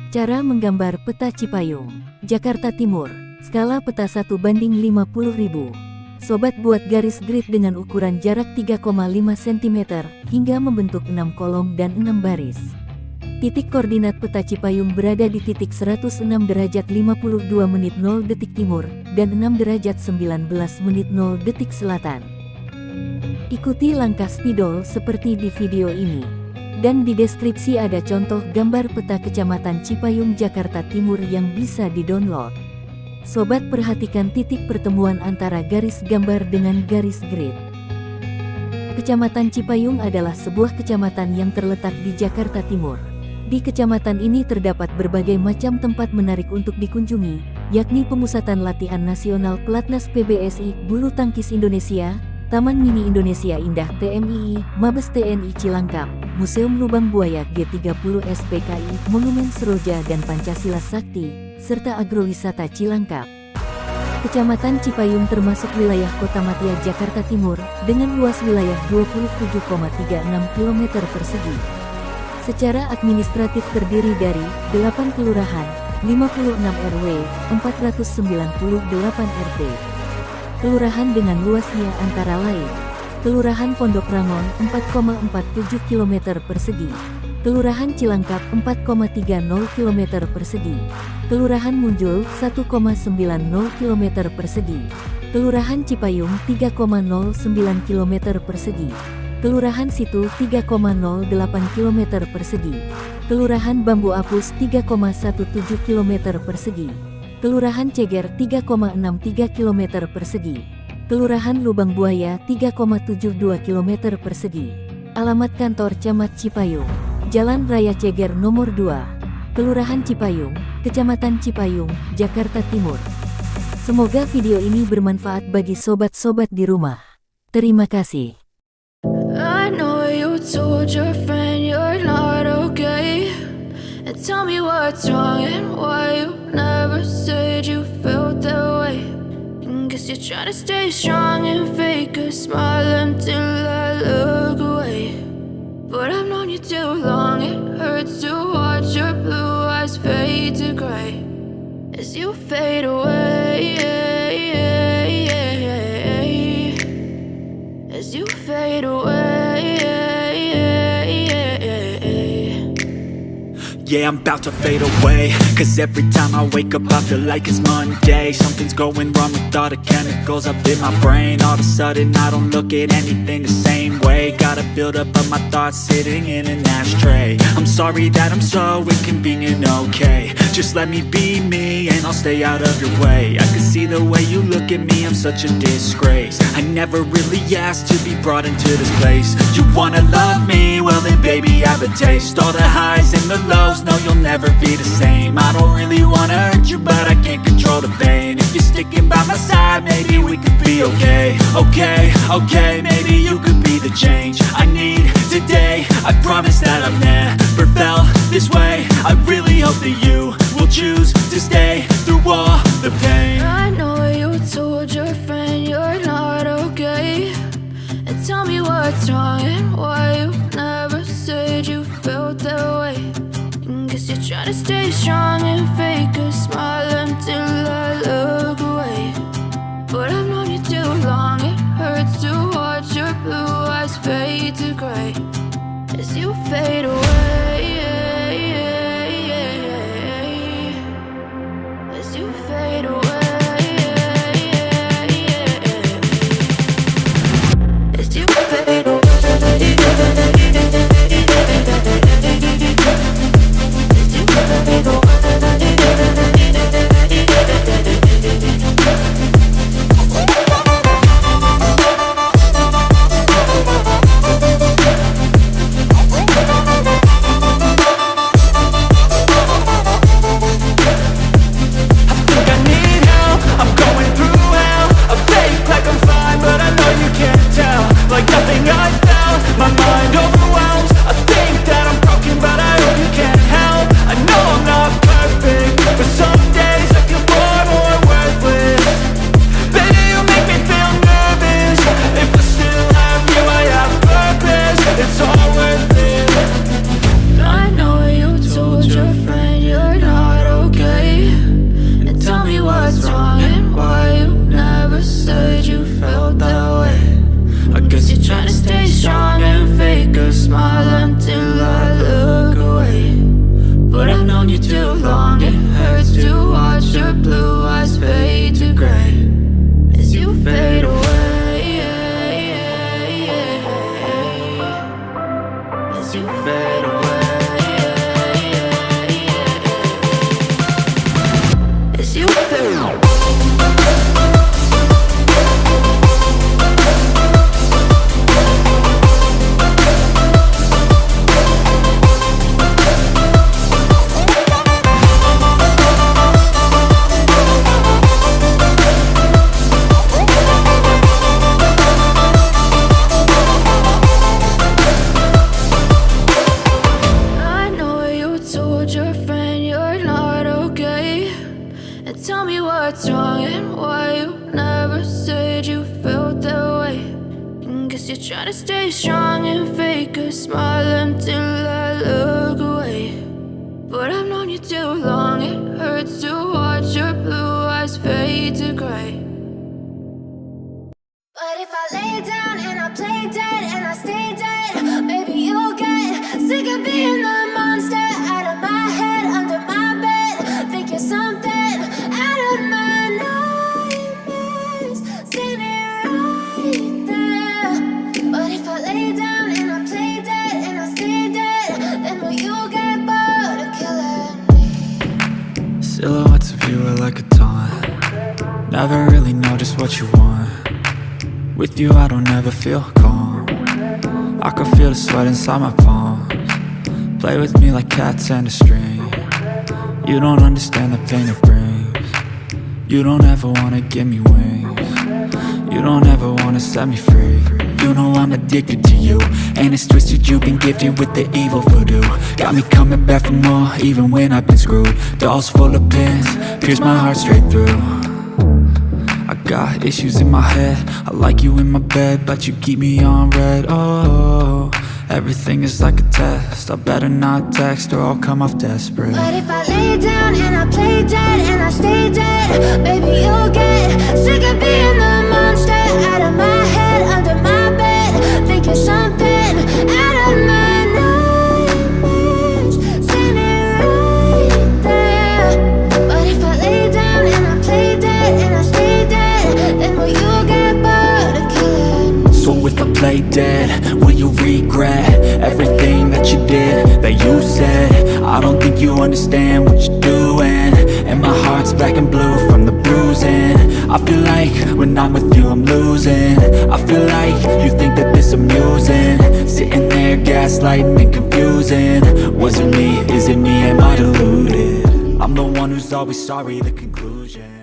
Cara menggambar peta Cipayung Jakarta Timur. Skala peta 1:50.000. Sobat buat garis grid dengan ukuran jarak 3,5 cm hingga membentuk 6 kolom dan 6 baris. Titik koordinat peta Cipayung berada di titik 106 derajat 52 menit 0 detik timur dan 6 derajat 19 menit 0 detik selatan. Ikuti langkah spidol seperti di video ini. Dan di deskripsi ada contoh gambar peta Kecamatan Cipayung Jakarta Timur yang bisa di-download. Sobat perhatikan titik pertemuan antara garis gambar dengan garis grid. Kecamatan Cipayung adalah sebuah kecamatan yang terletak di Jakarta Timur. Di kecamatan ini terdapat berbagai macam tempat menarik untuk dikunjungi, yakni Pemusatan Latihan Nasional Pelatnas PBSI, Bulu Tangkis Indonesia, Taman Mini Indonesia Indah TMII, Mabes TNI Cilangkap, Museum Lubang Buaya G30 SPKI, Monumen Seroja dan Pancasila Sakti, serta agrowisata Cilangkap. Kecamatan Cipayung termasuk wilayah Kota Matia Jakarta Timur, dengan luas wilayah 27,36 km persegi. Secara administratif terdiri dari 8 kelurahan, 56 RW, 498 RT. Kelurahan dengan luasnya antara lain: Kelurahan Pondok Rangon 4,47 km persegi, Kelurahan Cilangkap 4,30 km persegi, Kelurahan Munjul 1,90 km persegi, Kelurahan Cipayung 3,09 km persegi, Kelurahan Situ 3,08 km persegi, Kelurahan Bambu Apus 3,17 km persegi, Kelurahan Ceger 3,63 km persegi, Kelurahan Lubang Buaya 3,72 km persegi. Alamat kantor Camat Cipayung, Jalan Raya Ceger nomor 2, Kelurahan Cipayung, Kecamatan Cipayung, Jakarta Timur. Semoga video ini bermanfaat bagi sobat-sobat di rumah. Terima kasih. I know you told your friend you're not okay, and tell me what's wrong and why you never said you felt that way. And guess you're trying to stay strong and fake a smile until I look away. But I've known you too long, it hurts to watch your blue eyes fade to gray as you fade away, as you fade away. Yeah, I'm about to fade away, cause every time I wake up I feel like it's Monday. Something's going wrong with all the chemicals up in my brain. All of a sudden I don't look at anything the same way. Got a build up of my thoughts sitting in an ashtray. I'm sorry that I'm so inconvenient, okay. Just let me be me and I'll stay out of your way. I can see the way you look at me, I'm such a disgrace. I never really asked to be brought into this place. You wanna love me? Well then baby I have a taste. All the highs and the lows, no, you'll never be the same. I don't really wanna hurt you, but I can't control the pain. If you're sticking by my side, maybe we could be okay. Okay, maybe you could be the change I need today. I promise that I've never felt this way. I really hope that you will choose to stay through all the pain. I know you told your friend you're not okay, and tell me what's wrong and why you never said you felt that way. Guess you're trying to stay strong and fake a smile until I look away. But I've known you too long, it hurts to watch your blue eyes fade to gray as you fade away, as you fade away, as you fade away. friend you're not okay, and tell me what's wrong and why you never said you felt that way. I guess you're trying to stay strong and fake a smile until I look away. But I've known you too long, it hurts to watch your blue eyes fade to gray as you fade away, as you fade away, as you fade away. Tell me what's wrong and why you never said you felt that way. And guess you're trying to stay strong and fake a smile until I look away. But I've known you too long, it hurts to watch your blue eyes fade to gray. But if I lay down and I play dead and I stay dead, maybe you'll get sick of being the monster out of my head, under my bed. Think you're something out of my nightmares, standing right there. But if I lay down and I play dead and I stay dead, then will you get bored of killing me? Silhouettes of you are like a taunt. Never really know just what you want. With you I don't ever feel calm. I can feel the sweat inside my palms. Play with me like cats and a string. You don't understand the pain it brings. You don't ever wanna give me wings. You don't ever wanna set me free. You know I'm addicted to you, and it's twisted, you've been gifted with the evil voodoo. Got me coming back for more, even when I've been screwed. Dolls full of pins, pierce my heart straight through. I got issues in my head, I like you in my bed, but you keep me on red. Oh, everything is like a test, I better not text or I'll come off desperate. But if I lay down and I play dead and I stay dead, maybe you'll get sick of being the monster out of my head, under my bed. Think you're something out of my nightmares, standing right there. But if I lay down and I play dead and I stay dead, then will you get bored of killing me? So if I play dead, will you regret everything that you did, that you said? I don't think you understand what you're doing, and my heart's black and blue from the bruising. I feel like when I'm with you I'm losing. I feel like you think that this amusing, sitting there gaslighting and confusing. Was it me? Is it me? Am I deluded? I'm the one who's always sorry, the conclusion.